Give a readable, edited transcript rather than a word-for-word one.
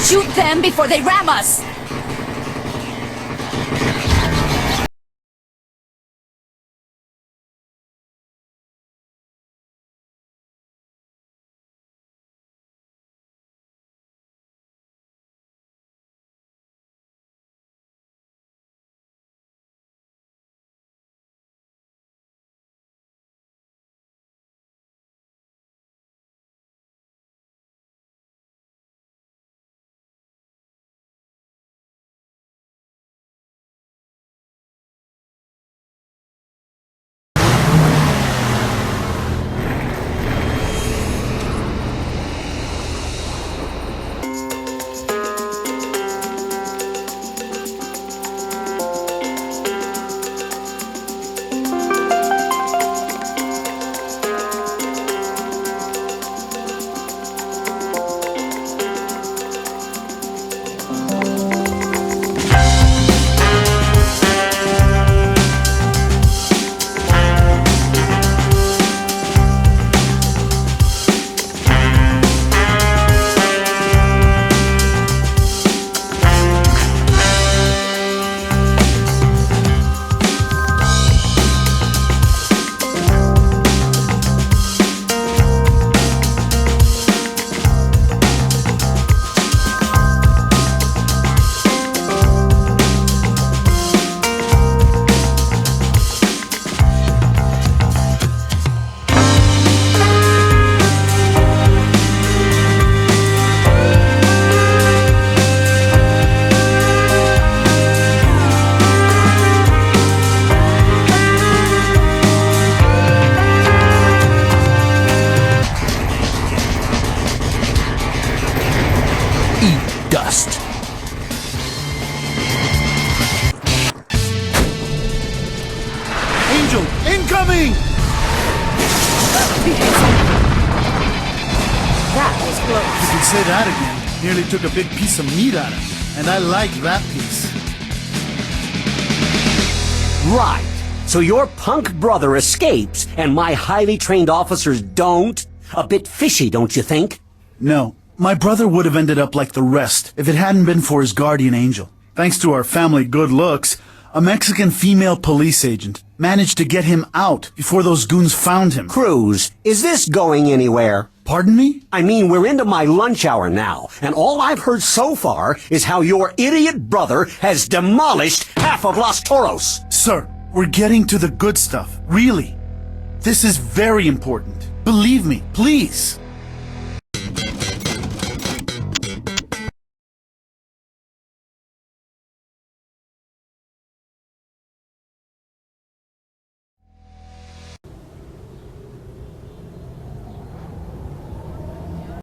Shoot them before they ram us! Dust. Angel, incoming! That was close. You can say that again. Nearly took a big piece of meat out of him. And I like that piece. Right. So your punk brother escapes and my highly trained officers don't? A bit fishy, don't you think? No. My brother would have ended up like the rest if it hadn't been for his guardian angel. Thanks to our family good looks, a Mexican female police agent managed to get him out before those goons found him. Cruz, is this going anywhere? Pardon me? I mean, we're into my lunch hour now, and all I've heard so far is how your idiot brother has demolished half of Los Toros. Sir, we're getting to the good stuff. Really. This is very important. Believe me, please.